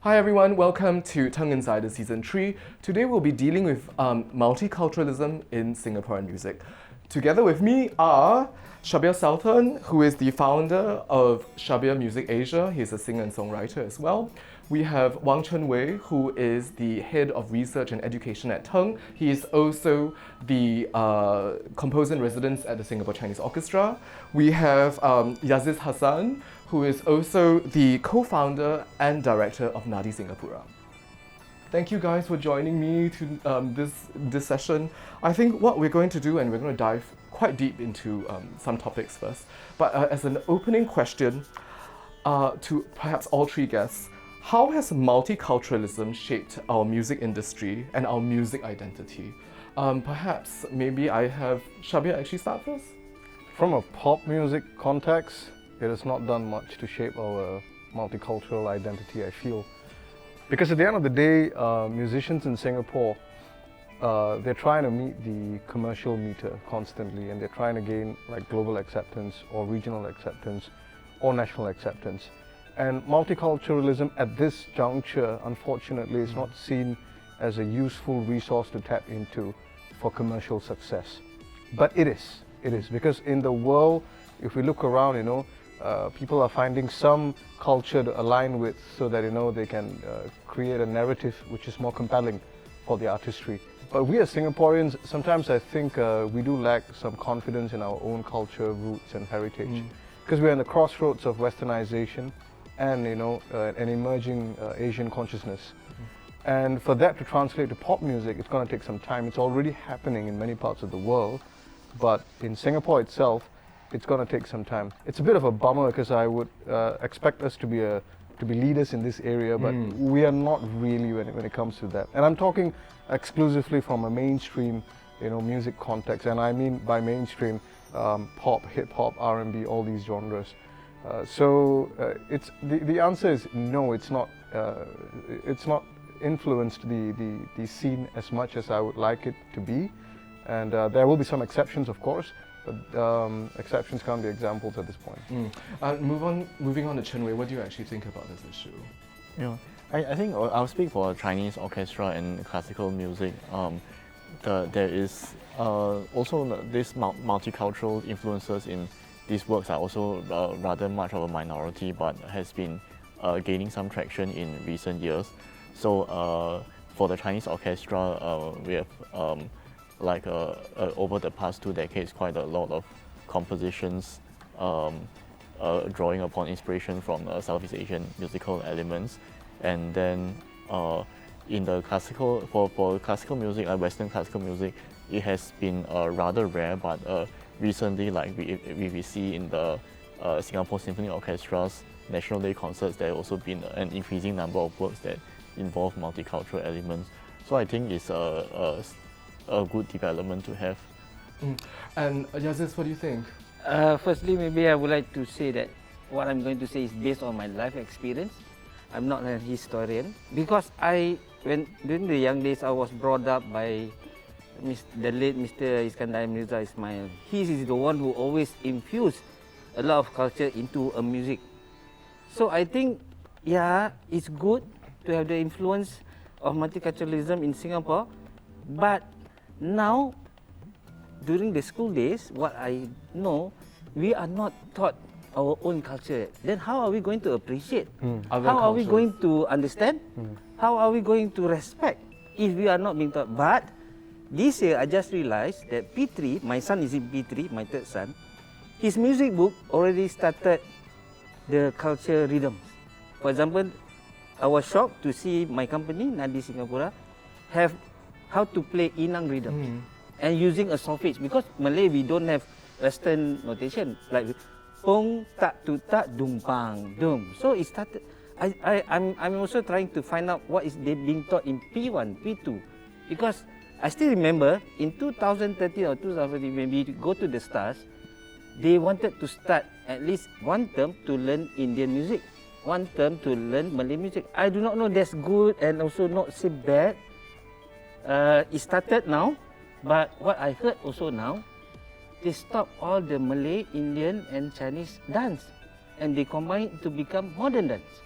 Hi everyone, welcome to TENG Insider Season 3. Today we'll be dealing with multiculturalism in Singaporean music. Together with me are Shabir Sulthan, who is the founder of Shabir Music Asia. He's a singer and songwriter as well. We have Wang Chenwei, who is the head of research and education at TENG. He is also the composer in residence at the Singapore Chinese Orchestra. We have Yaziz Hassan, who is also the co-founder and director of Nadi, Singapura. Thank you guys for joining me to this session. I think what we're going to do, and we're going to dive quite deep into some topics first, but as an opening question to perhaps all three guests, how has multiculturalism shaped our music industry and our music identity? Perhaps maybe I have Shabir actually start first? From a pop music context, it has not done much to shape our multicultural identity, I feel. Because at the end of the day, musicians in Singapore, they're trying to meet the commercial meter constantly, and they're trying to gain like global acceptance or regional acceptance or national acceptance. And multiculturalism at this juncture, unfortunately, is not seen as a useful resource to tap into for commercial success. But it is, because in the world, if we look around, people are finding some culture to align with so that, they can create a narrative which is more compelling for the artistry. But we as Singaporeans, sometimes I think we do lack some confidence in our own culture, roots and heritage. Because we're in the crossroads of westernization and, an emerging Asian consciousness. And for that to translate to pop music, it's going to take some time. It's already happening in many parts of the world, but in Singapore itself, it's going to take some time. It's a bit of a bummer because I would expect us to be leaders in this area, but we are not really when it comes to that. And I'm talking exclusively from a mainstream, music context, and I mean by mainstream, pop, hip hop, R&B, all these genres. So it's the answer is no. It's not. It's not influenced the scene as much as I would like it to be, and there will be some exceptions, of course. But exceptions can't be examples at this point. Moving on to Chenwei, what do you actually think about this issue? I think I'll speak for Chinese orchestra and classical music. There is also this multicultural influences in these works are also rather much of a minority, but has been gaining some traction in recent years. So for the Chinese orchestra, we have over the past 2 decades, quite a lot of compositions drawing upon inspiration from Southeast Asian musical elements. And then in the classical, for classical music, Western classical music, it has been rather rare, but recently, like we see in the Singapore Symphony Orchestra's National Day concerts, there has also been an increasing number of works that involve multicultural elements. So I think it's a good development to have. And Yaziz, what do you think? Firstly, maybe I would like to say that what I'm going to say is based on my life experience. I'm not a historian, because during the young days, I was brought up by the late Mr. Iskandar Mirza Ismail. He is the one who always infused a lot of culture into a music. So I think, yeah, it's good to have the influence of multiculturalism in Singapore, but now, during the school days, what I know, we are not taught our own culture. Then how are we going to appreciate? How are we going to understand? How are we going to respect if we are not being taught? But this year, I just realized that P3, my son is in P3, my third son, his music book already started the culture rhythms. For example, I was shocked to see my company, Nadi Singapura, have how to play Inang rhythms and using a solfege, because Malay we don't have Western notation like pong tak tu tak dum pang dum. So it started. I'm also trying to find out what is they being taught in P1, P2, because I still remember in 2013 or 2014 when we go to the stars, they wanted to start at least one term to learn Indian music, one term to learn Malay music. I do not know that's good and also not say bad. It started now, but what I heard also now, they stop all the Malay, Indian and Chinese dance and they combine it to become modern dance.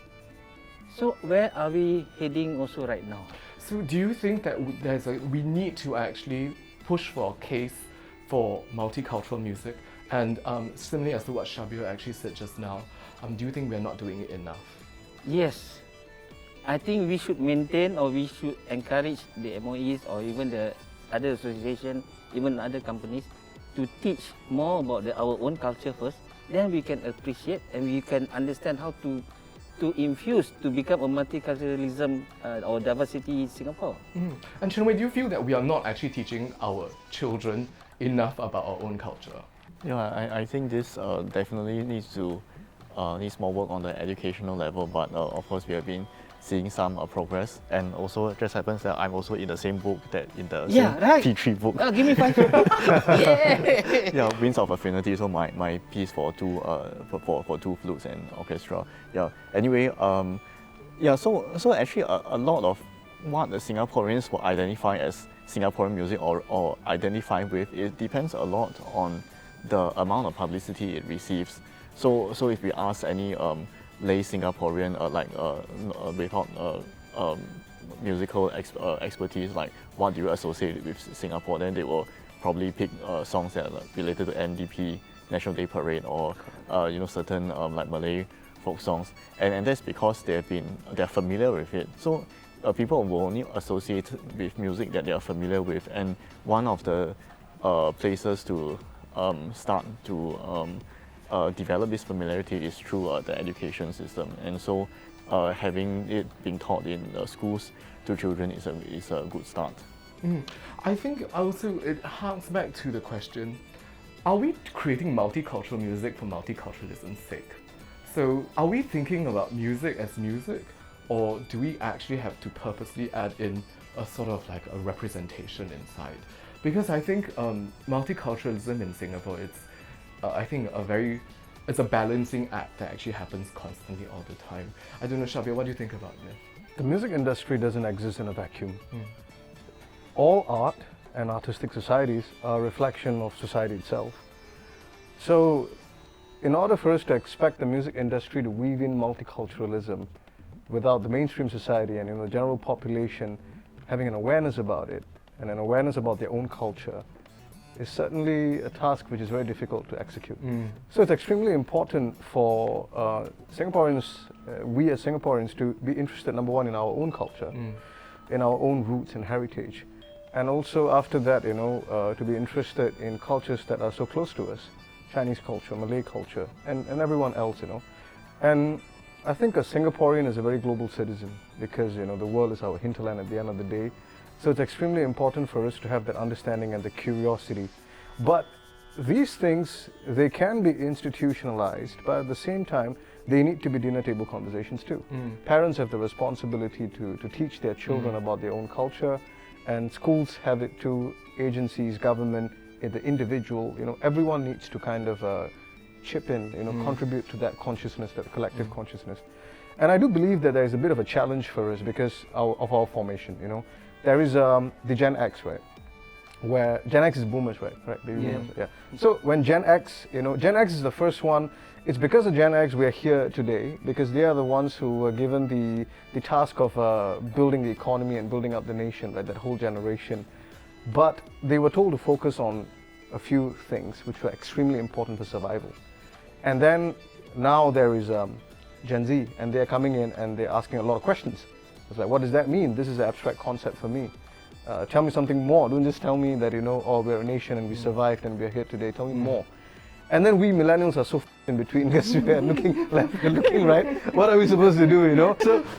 So where are we heading also right now? So do you think that we need to actually push for a case for multicultural music? And similarly as to what Shabir actually said just now, do you think we're not doing it enough? Yes. I think we should maintain or we should encourage the MOEs or even the other associations, even other companies to teach more about our own culture first. Then we can appreciate and we can understand how to infuse, to become a multiculturalism or diversity in Singapore. And Chenwei, do you feel that we are not actually teaching our children enough about our own culture? Yeah, I think this definitely needs more work on the educational level, but of course we have been seeing some progress, and also it just happens that I'm also in the same book same T3 book. Give me 5. Yeah. Yeah, Winds of Affinity. So my piece for two flutes and orchestra. Yeah. Anyway, So actually a lot of what the Singaporeans will identify as Singaporean music or identify with, it depends a lot on the amount of publicity it receives. So if we ask any lay Singaporean without musical expertise, like what do you associate with Singapore, then they will probably pick songs that are related to NDP, National Day Parade, or certain like Malay folk songs, and that's because they're familiar with it. So people will only associate with music that they are familiar with, and one of the places to start to develop this familiarity is through the education system. And so having it being taught in schools to children is a good start. I think also it harks back to the question, are we creating multicultural music for multiculturalism's sake? So are we thinking about music as music, or do we actually have to purposely add in a sort of like a representation inside? Because I think multiculturalism in Singapore, it's a balancing act that actually happens constantly all the time. I don't know, Shabir, what do you think about this? The music industry doesn't exist in a vacuum. All art and artistic societies are a reflection of society itself. So in order for us to expect the music industry to weave in multiculturalism without the mainstream society and the general population having an awareness about it and an awareness about their own culture, is certainly a task which is very difficult to execute. So it's extremely important for Singaporeans, we as Singaporeans, to be interested, number one, in our own culture, in our own roots and heritage, and also after that, to be interested in cultures that are so close to us, Chinese culture, Malay culture, and everyone else, And I think a Singaporean is a very global citizen because, the world is our hinterland at the end of the day. So it's extremely important for us to have that understanding and the curiosity. But these things, they can be institutionalized, but at the same time, they need to be dinner table conversations too. Parents have the responsibility to teach their children about their own culture, and schools have it too, agencies, government, the individual, everyone needs to kind of chip in, contribute to that consciousness, that collective consciousness. And I do believe that there is a bit of a challenge for us because of our formation, There is the Gen X, right? Where Gen X is boomers, right? Baby boomers, yeah. So when Gen X, Gen X is the first one. It's because of Gen X we are here today, because they are the ones who were given the task of building the economy and building up the nation, right? That whole generation. But they were told to focus on a few things which were extremely important for survival. And then now there is Gen Z, and they're coming in and they're asking a lot of questions. It's like, what does that mean? This is an abstract concept for me. Tell me something more. Don't just tell me that, we're a nation and we survived and we're here today. Tell me more. And then we millennials are so in between because we are looking left and looking right. What are we supposed to do,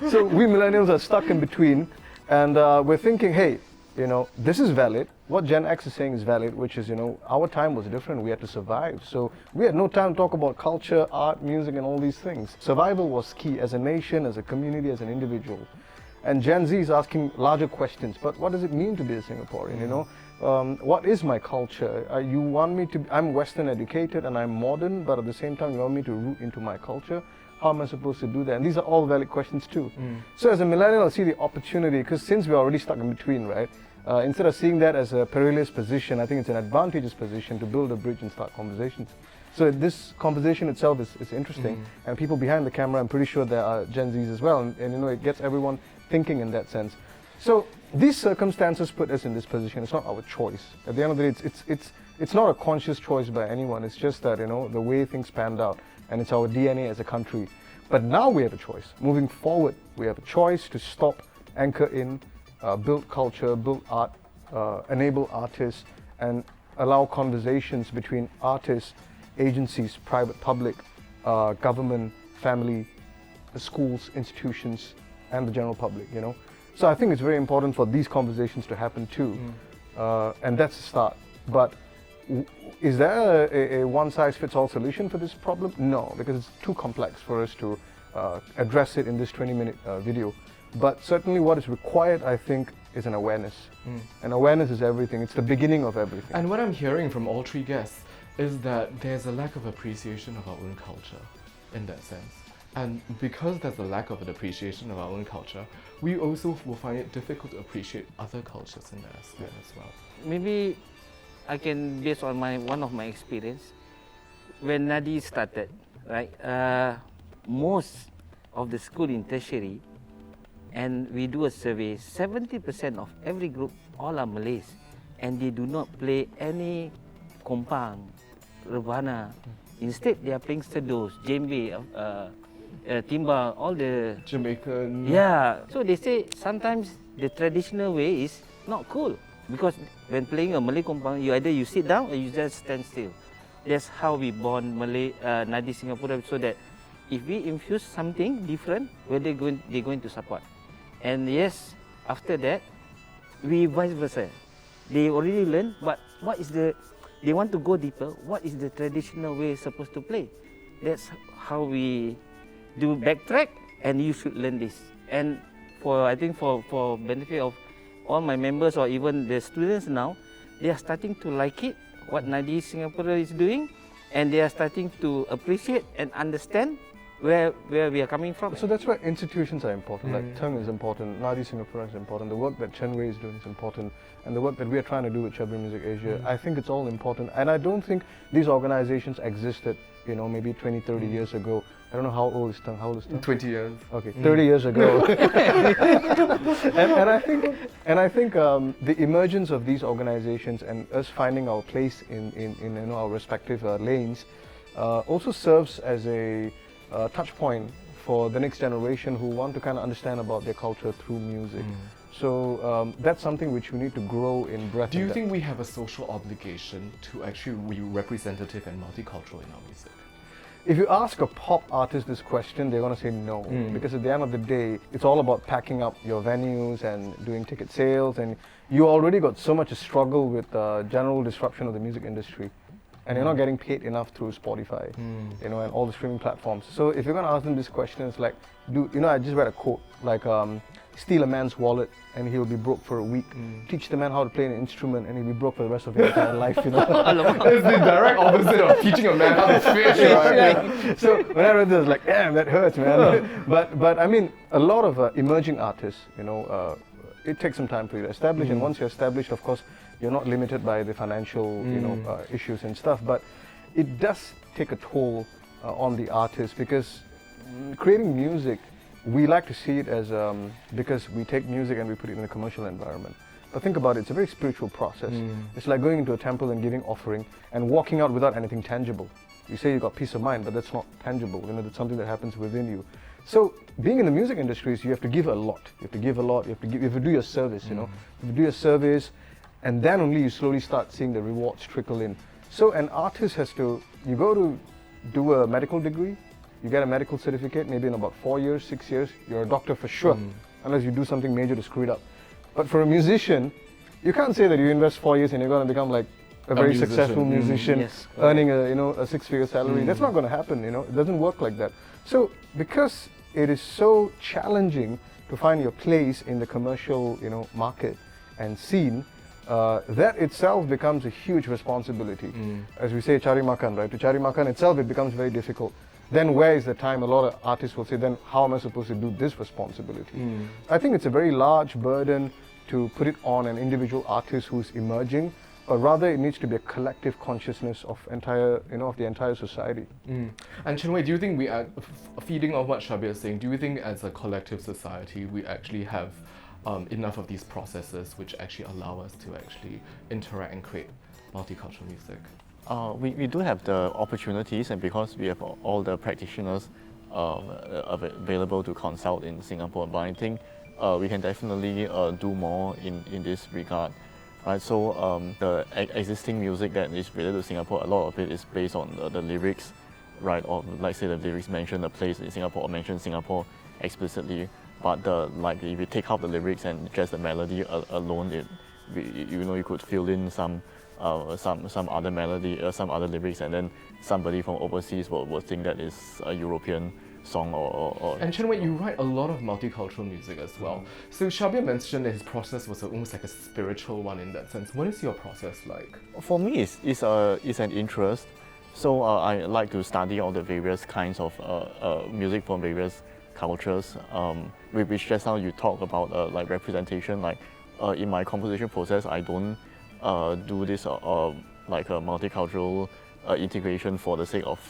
So we millennials are stuck in between, and we're thinking, hey, this is valid. What Gen X is saying is valid, which is, our time was different. We had to survive. So we had no time to talk about culture, art, music, and all these things. Survival was key as a nation, as a community, as an individual. And Gen Z is asking larger questions. But what does it mean to be a Singaporean, what is my culture? You want me to, I'm Western educated and I'm modern, but at the same time you want me to root into my culture. How am I supposed to do that? And these are all valid questions too. So as a millennial, I see the opportunity, because since we're already stuck in between, right? Instead of seeing that as a perilous position, I think it's an advantageous position to build a bridge and start conversations. So this conversation itself is interesting, and people behind the camera, I'm pretty sure there are Gen Zs as well, and you know, it gets everyone thinking in that sense. So these circumstances put us in this position. It's not our choice. At the end of the day, it's not a conscious choice by anyone. It's just that, you know, the way things panned out, and it's our DNA as a country. But now we have a choice. Moving forward, we have a choice to stop, anchor in, build culture, build art, enable artists, and allow conversations between artists, agencies, private, public, government, family, schools, institutions, and the general public, you know. So I think it's very important for these conversations to happen too. And that's the start. But is there a one-size-fits-all solution for this problem? No, because it's too complex for us to address it in this 20-minute video. But certainly what is required, I think, is an awareness. And awareness is everything. It's the beginning of everything. And what I'm hearing from all three guests is that there's a lack of appreciation of our own culture in that sense. And because there's a lack of an appreciation of our own culture, we also will find it difficult to appreciate other cultures in that aspect as well. Maybe I can, based on one of my experience, when Nadi started, right, most of the school in tertiary, and we do a survey, 70% of every group, all are Malays, and they do not play any kompang, rebana. Instead, they are playing sedos, djembe, timbang, all the Jamaican. Yeah, so they say sometimes the traditional way is not cool, because when playing a Malay kompang, you sit down or you just stand still. That's how we born Malay Nadi Singapura, so that if we infuse something different, where they're going to support. And yes, after that, we vice versa. They already learn, but they want to go deeper. What is the traditional way supposed to play? That's how we do backtrack, and you should learn this. And I think for benefit of all my members or even the students now, they are starting to like it, what Nadi Singapura is doing, and they are starting to appreciate and understand where we are coming from. So that's why institutions are important, like TENG is important, Nadi Singapura is important, the work that Chenwei is doing is important, and the work that we are trying to do with Shabir Music Asia, I think it's all important. And I don't think these organizations existed, you know, maybe 20, 30 years ago. I don't know how old is TENG. How old is TENG? 20 years. Okay, 30 years ago. and I think the emergence of these organizations and us finding our place in you know, our respective lanes also serves as a touch point for the next generation who want to kind of understand about their culture through music. So that's something which we need to grow in breadth. Do you think we have a social obligation to actually be representative and multicultural in our music? If you ask a pop artist this question, they're going to say no. Because at the end of the day, it's all about packing up your venues and doing ticket sales, and you already got so much to struggle with general disruption of the music industry. And you're not getting paid enough through Spotify, you know, and all the streaming platforms. So if you're going to ask them this question, it's like, you know, I just read a quote, like, steal a man's wallet and he'll be broke for a week. Teach the man how to play an instrument and he'll be broke for the rest of his entire life, you know. It's the direct opposite of teaching a man how to fish, right? So when I read this, I was like, damn, that hurts, man. But I mean, a lot of emerging artists, you know, it takes some time for you to establish, and once you're established, of course, you're not limited by the financial, you know, issues and stuff. But it does take a toll on the artist, because creating music, we like to see it as because we take music and we put it in a commercial environment. But think about it, it's a very spiritual process. It's like going into a temple and giving offering and walking out without anything tangible. You say you got peace of mind, but that's not tangible. You know, that's something that happens within you. So being in the music industry is you have to give a lot. You have to give a lot. You have to do your service. You know, you have to do your service, and then only you slowly start seeing the rewards trickle in. So an artist has to, you go to do a medical degree, you get a medical certificate, maybe in about 4 years, 6 years, you're a doctor for sure, unless you do something major to screw it up. But for a musician, you can't say that you invest 4 years and you're going to become like a very successful musician, earning a, you know, a 6-figure salary. That's not going to happen, you know. It doesn't work like that. So because it is so challenging to find your place in the commercial, you know, market and scene, that itself becomes a huge responsibility. As we say, cari makan, right? To cari makan itself, it becomes very difficult. Then where is the time? A lot of artists will say, then how am I supposed to do this responsibility? I think it's a very large burden to put it on an individual artist who's emerging, but rather it needs to be a collective consciousness of of the entire society. And Chenwei, do you think we are feeding on what Shabir is saying? Do you think as a collective society we actually have enough of these processes which actually allow us to actually interact and create multicultural music? We do have the opportunities, and because we have all the practitioners available to consult in Singapore, but I think we can definitely do more in this regard. Right, so the existing music that is related to Singapore, a lot of it is based on the lyrics, right? Or like say the lyrics mention the place in Singapore or mention Singapore explicitly. But if you take out the lyrics and just the melody alone, you could fill in some other melody or some other lyrics, and then somebody from overseas will think that is a European song or And Chenwei, you write a lot of multicultural music as well. So Shabir mentioned that his process was almost like a spiritual one in that sense. What is your process like? For me, it's an interest. So I like to study all the various kinds of music from various cultures. Which just now you talk about like representation. Like in my composition process, I don't do this like a multicultural integration for the sake of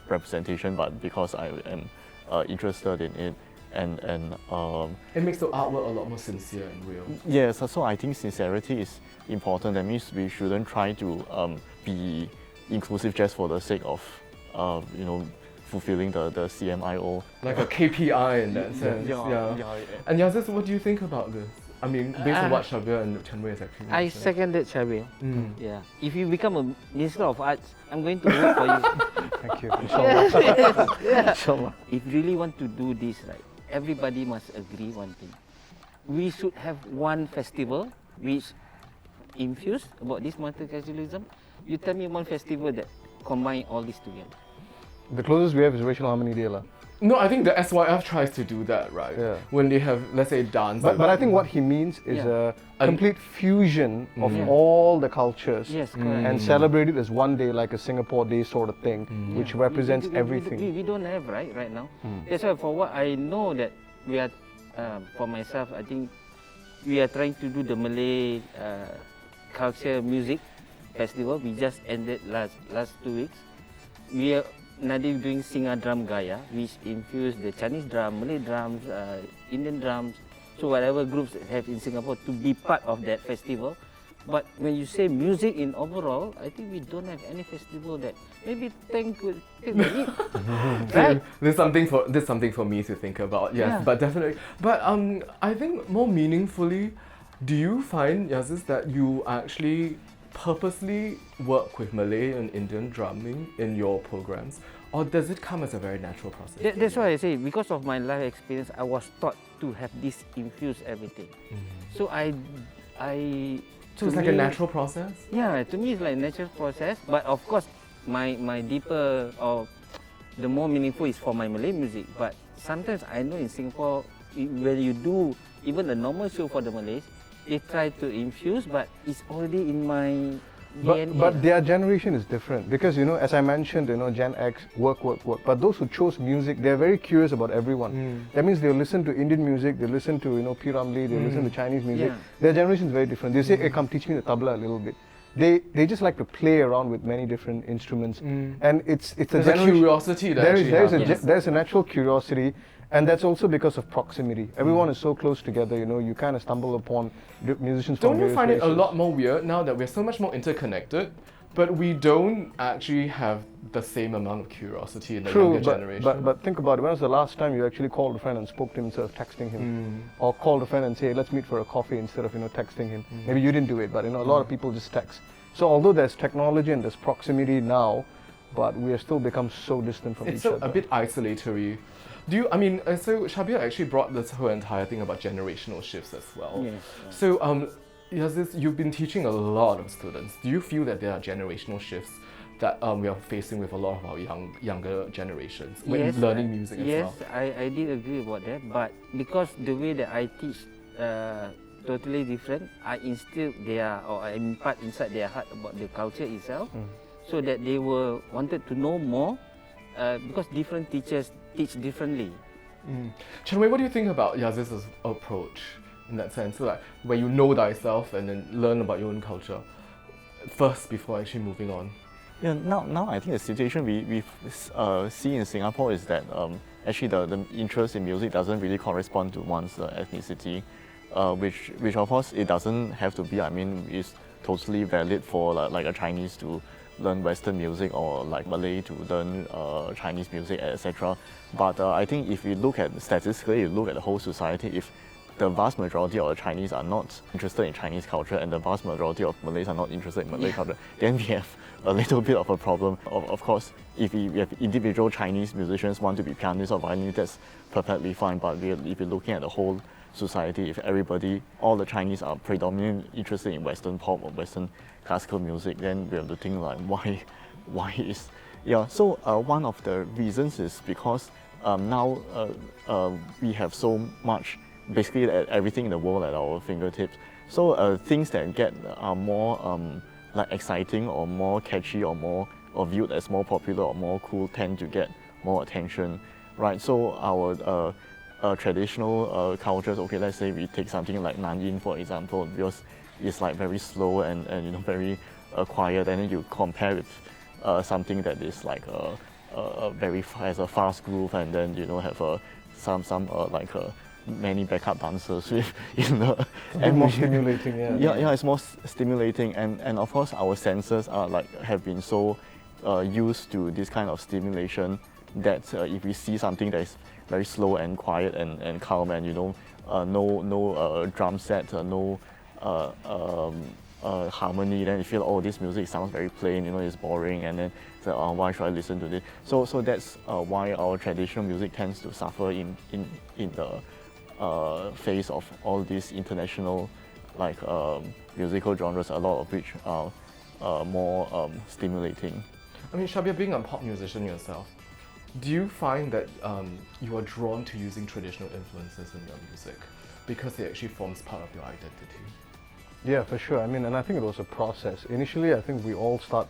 representation, but because I am interested in it, and It makes the artwork a lot more sincere and real. yes, so I think sincerity is important. That means we shouldn't try to be inclusive just for the sake of fulfilling the CMIO. Like a KPI in that sense. And Yaziz, what do you think about this? I mean, based on what Shabir and Chenwei has actually I mentioned. seconded Shabir. Mm. Yeah. If you become a Minister of Arts, I'm going to vote for you. Thank you. Inshallah. Yeah. Inshallah. If you really want to do this right, everybody must agree one thing. We should have one festival which infused about this multiculturalism. You tell me one festival that combine all this together. The closest we have is racial harmony Dela. No, I think the SYF tries to do that, right? Yeah. When they have, let's say, dance. But I think what he means is Yeah. a complete fusion of Yeah. all the cultures Yes, correct. and celebrate it as one day, like a Singapore Day sort of thing, which represents everything. We don't have right now. That's why for what I know that we are, for myself, I think we are trying to do the Malay culture music festival. We just ended last 2 weeks. We are Nadi doing Singer Drum Gaya, which infused the Chinese drum, Malay drums, Indian drums, so whatever groups have in Singapore to be part of that festival. But when you say music in overall, I think we don't have any festival that maybe TENG could take the lead. Right? There's something for me to think about. Yes, Yeah. but definitely. But I think more meaningfully, do you find, Yaziz, that you actually purposely work with Malay and Indian drumming in your programs, or does it come as a very natural process? That's why I say, because of my life experience, I was taught to have this infuse everything. So So it's like a natural process? Yeah, to me it's like a natural process. But of course, my deeper or the more meaningful is for my Malay music. But sometimes I know in Singapore, when you do even a normal show for the Malays, they try to infuse, but it's already in my DNA. But their generation is different because, as I mentioned, Gen X, work. But those who chose music, they're very curious about everyone. That means they'll listen to Indian music, they listen to, P. Ramlee, they listen to Chinese music. Yeah. Their generation is very different. They say, hey, come teach me the tabla a little bit. They just like to play around with many different instruments. And it's a There's a generation. curiosity that There's a natural curiosity. And that's also because of proximity. Everyone is so close together, you kind of stumble upon musicians from Don't you various find it a races. lot more weird now that we're so much more interconnected, but we don't actually have the same amount of curiosity in the True, younger generation? but think about it. When was the last time you actually called a friend and spoke to him instead of texting him? Or called a friend and say, let's meet for a coffee instead of, texting him? Maybe you didn't do it, but a lot of people just text. So although there's technology and there's proximity now, but we have still become so distant from It's each so other. a bit isolatory. So Shabir actually brought this whole entire thing about generational shifts as well. Yes. So, Yaziz, you've been teaching a lot of students. Do you feel that there are generational shifts that we are facing with a lot of our younger generations when learning music as well? Yes, I did agree about that. But because the way that I teach totally different, I instill I impart inside their heart about the culture itself, so that they were wanted to know more. Because different teachers teach differently. Chenwei, what do you think about Yaziz's approach in that sense? So like, where you know thyself and then learn about your own culture. first before actually moving on? Yeah, now I think the situation we see in Singapore is that actually the interest in music doesn't really correspond to one's ethnicity, which of course it doesn't have to be. I mean, it's totally valid for like a Chinese to learn Western music or like Malay to learn Chinese music, etc. But I think if you look at statistically, you look at the whole society, if the vast majority of the Chinese are not interested in Chinese culture and the vast majority of Malays are not interested in Malay culture, then we have a little bit of a problem. Of course, if we have individual Chinese musicians want to be pianists or violinists, that's perfectly fine. But if you're looking at the whole society, if everybody, all the Chinese are predominantly interested in Western pop or Western classical music, then we have to think like why is, yeah. So one of the reasons is because now we have so much, basically everything in the world at our fingertips. So things that get more like exciting or more catchy or viewed as more popular or more cool tend to get more attention, right? So our traditional cultures, okay, let's say we take something like Nadi, for example, because it's like very slow and very quiet, and then you compare with something that is like has a fast groove, and then have some many backup dancers with and more stimulating, yeah, it's more stimulating, and of course our senses are have been so used to this kind of stimulation that if we see something that is very slow and quiet and calm, and no drum set, no harmony, then you feel, oh, this music sounds very plain, it's boring, and then so, why should I listen to this? So that's why our traditional music tends to suffer in the face of all these international musical genres, a lot of which are more stimulating. I mean, Shabir, being a pop musician yourself, do you find that you are drawn to using traditional influences in your music because it actually forms part of your identity? Yeah, for sure. I mean, and I think it was a process. Initially, I think we all start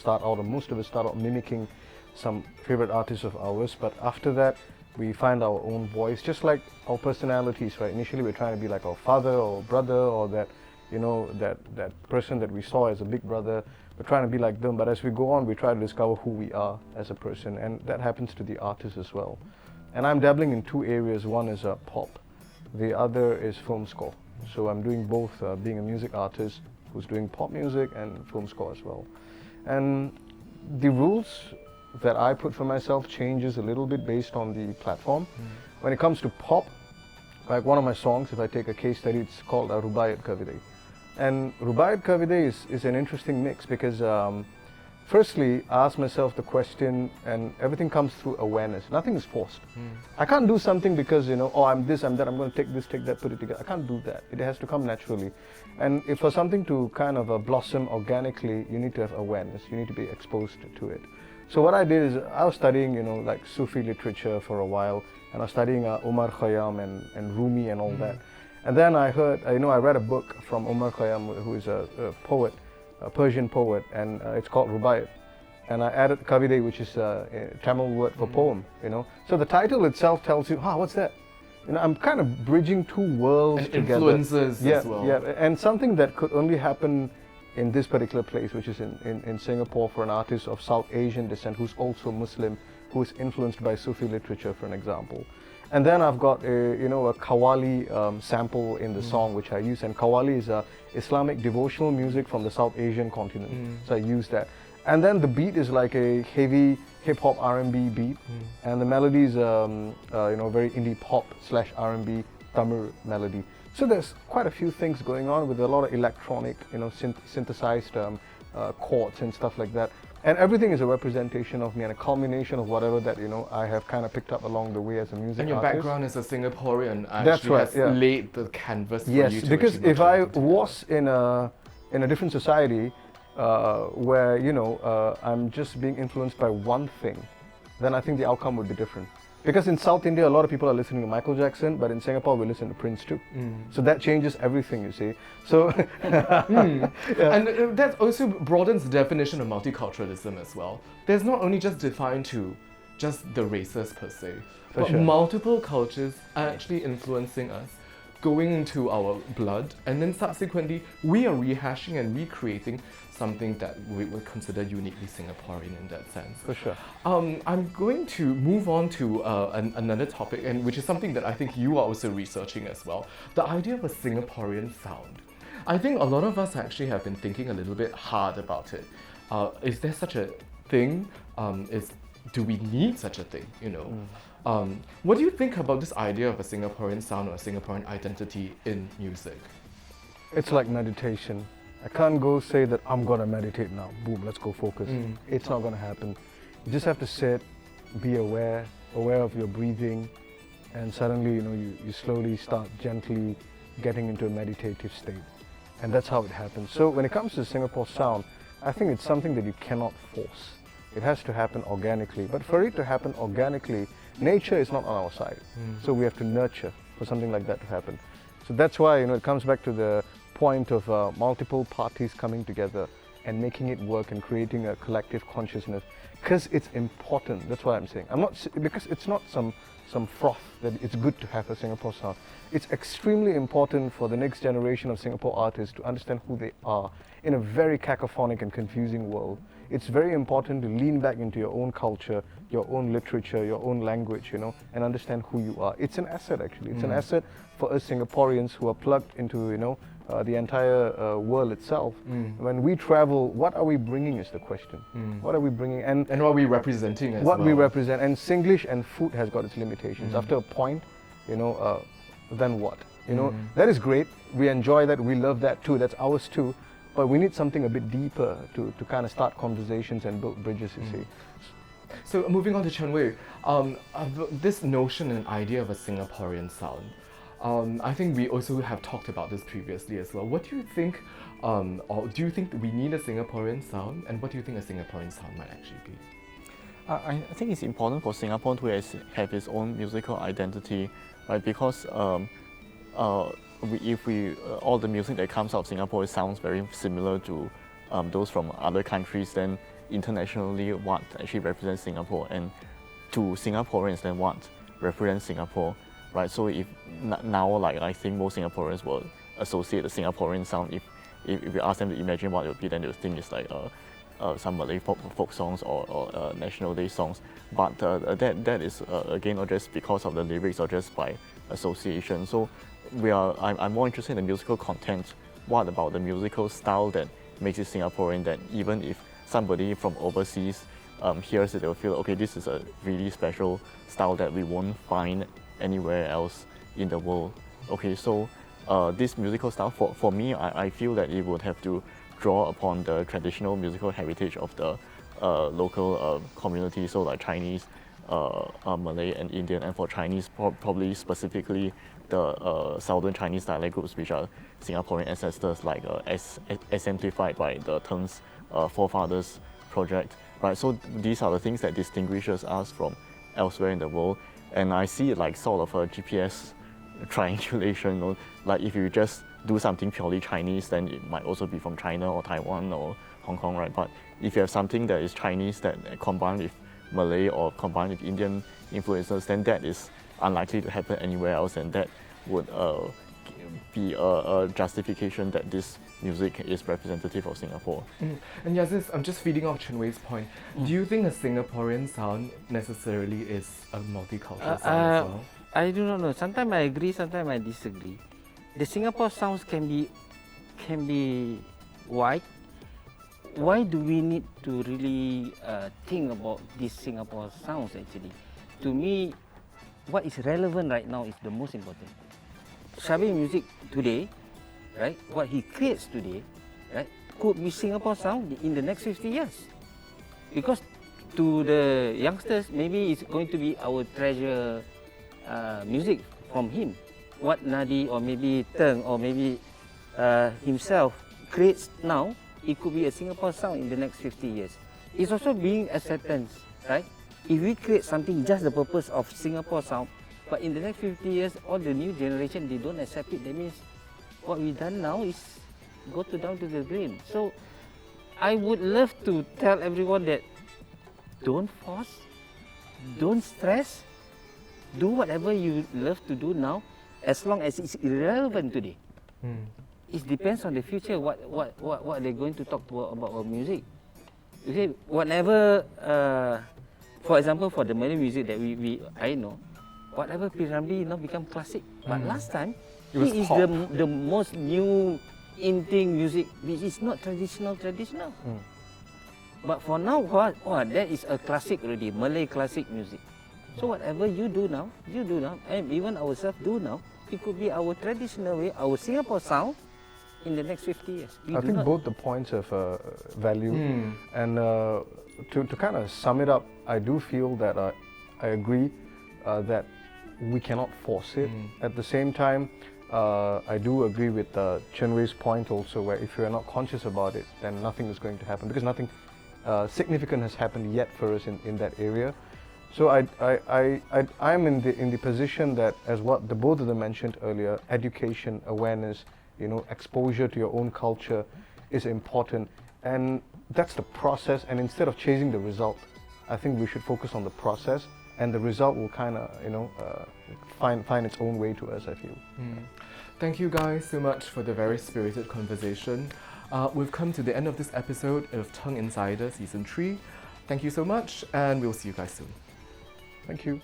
out, or most of us start out mimicking some favorite artists of ours, but after that, we find our own voice, just like our personalities, right? Initially, we're trying to be like our father or brother, or that, that person that we saw as a big brother. We're trying to be like them, but as we go on, we try to discover who we are as a person, and that happens to the artist as well. And I'm dabbling in two areas. One is pop, the other is film score. So I'm doing both, being a music artist who's doing pop music and film score as well. And the rules that I put for myself changes a little bit based on the platform. When it comes to pop, like one of my songs, if I take a case study, it's called Rubaiyat Kavide. And Rubaiyat Kavide is an interesting mix because firstly, I ask myself the question, and everything comes through awareness. Nothing is forced. I can't do something because, oh, I'm this, I'm that, I'm going to take this, take that, put it together. I can't do that. It has to come naturally. And if for something to kind of blossom organically, you need to have awareness. You need to be exposed to it. So what I did is I was studying, like Sufi literature for a while, and I was studying Omar Khayyam and Rumi and all that. And then I heard, I read a book from Omar Khayyam, who is a poet, a Persian poet, and it's called Rubaiyat. And I added Kavide, which is a Tamil word for poem, So the title itself tells you, what's that? I'm kind of bridging two worlds and together. Influences as well. Yeah, and something that could only happen in this particular place, which is in Singapore, for an artist of South Asian descent who's also Muslim, who is influenced by Sufi literature, for an example. And then I've got a Qawwali sample in the song which I use, and Qawwali is Islamic devotional music from the South Asian continent. So I use that. And then the beat is like a heavy hip-hop R&B beat, and the melody is very indie pop / R&B Tamil melody. So there's quite a few things going on with a lot of electronic, synthesized chords and stuff like that. And everything is a representation of me and a culmination of whatever that I have kind of picked up along the way as a music artist. And your background as a Singaporean That's right, has laid the canvas for you to Yes, because if I was in a different society where I'm just being influenced by one thing, then I think the outcome would be different. Because in South India, a lot of people are listening to Michael Jackson, but in Singapore, we listen to Prince too. So that changes everything, you see. So, And that also broadens the definition of multiculturalism as well. There's not only just defined to just the races per se, but multiple cultures are actually influencing us going into our blood, and then subsequently we are rehashing and recreating something that we would consider uniquely Singaporean in that sense. For sure. I'm going to move on to another topic, and which is something that I think you are also researching as well, the idea of a Singaporean sound. I think a lot of us actually have been thinking a little bit hard about it. Is there such a thing? Do we need such a thing? You know, what do you think about this idea of a Singaporean sound or a Singaporean identity in music? It's like meditation. I can't go say that I'm gonna meditate now. Boom, let's go focus. It's not gonna happen. You just have to sit, be aware of your breathing, and suddenly, you know, you slowly start gently getting into a meditative state. And that's how it happens. So when it comes to Singapore sound, I think it's something that you cannot force. It has to happen organically. But for it to happen organically, nature is not on our side. So we have to nurture for something like that to happen. So that's why, you know, it comes back to the point of multiple parties coming together and making it work and creating a collective consciousness, because it's important. That's what I'm saying. Because it's not some froth that it's good to have a Singapore sound. It's extremely important for the next generation of Singapore artists to understand who they are in a very cacophonic and confusing world. It's very important to lean back into your own culture, your own literature, your own language, you know, and understand who you are. It's an asset, actually. It's an asset for us Singaporeans who are plugged into, you know, the entire world itself. When we travel, what are we bringing is the question. What are we bringing? And what are we representing as what well? we represent. And Singlish and food has got its limitations. After a point, you know, then what? You know, that is great. We enjoy that. We love that too. That's ours too. But we need something a bit deeper to kind of start conversations and build bridges, you see. So moving on to Chenwei, this notion and idea of a Singaporean sound, I think we also have talked about this previously as well. What do you think, or do you think we need a Singaporean sound, and what do you think a Singaporean sound might actually be? I think it's important for Singapore to have its own musical identity, right? Because all the music that comes out of Singapore sounds very similar to those from other countries, then internationally what actually represents Singapore, and to Singaporeans then what represents Singapore, right? So if now, like, I think most Singaporeans will associate the Singaporean sound. If you ask them to imagine what it would be, then they'll think it's like some Malay folk songs or National Day songs. But that is again not just because of the lyrics or just by association. So I'm more interested in the musical content. What about the musical style that makes it Singaporean, that even if somebody from overseas hears it, they'll feel, okay, this is a really special style that we won't find anywhere else in the world. Okay, so this musical style, for me, I feel that it would have to draw upon the traditional musical heritage of the local community, so like Chinese, Malay and Indian, and for Chinese, probably specifically the Southern Chinese dialect groups, which are Singaporean ancestors, like as exemplified by the TENG's Forefathers project, right? So these are the things that distinguishes us from elsewhere in the world, and I see it like sort of a GPS triangulation. You know? Like if you just do something purely Chinese, then it might also be from China or Taiwan or Hong Kong, right? But if you have something that is Chinese that combined with Malay or combined with Indian influences, then that is unlikely to happen anywhere else, and that would be a justification that this music is representative of Singapore. And Yaziz, I'm just feeding off Chenwei's point. Do you think a Singaporean sound necessarily is a multicultural sound as well? I do not know. Sometimes I agree, sometimes I disagree. The Singapore sounds can be wide. Why do we need to really think about these Singapore sounds actually? To me, what is relevant right now is the most important. Shabir music today, right? What he creates today, right, could be Singapore sound in the next 50 years. Because to the youngsters, maybe it's going to be our treasure music from him. What Nadi or maybe TENG or maybe himself creates now, it could be a Singapore sound in the next 50 years. It's also being acceptance, right? If we create something just the purpose of Singapore sound, but in the next 50 years, all the new generation, they don't accept it, that means what we've done now is down to the drain. So I would love to tell everyone that don't force, don't stress, do whatever you love to do now, as long as it's irrelevant today. It depends on the future what they're going to talk about our music. Okay, whatever, for example, for the Malay music that I know, whatever Piramli now become classic. But last time, It was he is pop. the most new in thing music which is not traditional. But for now, that is a classic already, Malay classic music. So whatever you do now, and even ourselves do now, it could be our traditional way, our Singapore sound in the next 50 years. I think both the points have value, and to kind of sum it up, I do feel that I agree that we cannot force it. At the same time, I do agree with Chenwei's point also, where if you're not conscious about it, then nothing is going to happen, because nothing significant has happened yet for us in that area. So I'm in the position that, as what the both of them mentioned earlier, education, awareness, exposure to your own culture is important, and that's the process. And instead of chasing the result, I think we should focus on the process, and the result will kind of find its own way to us, I feel. Thank you guys so much for the very spirited conversation. We've come to the end of this episode of TENG Insider Season 3. Thank you so much, and we'll see you guys soon. Thank you.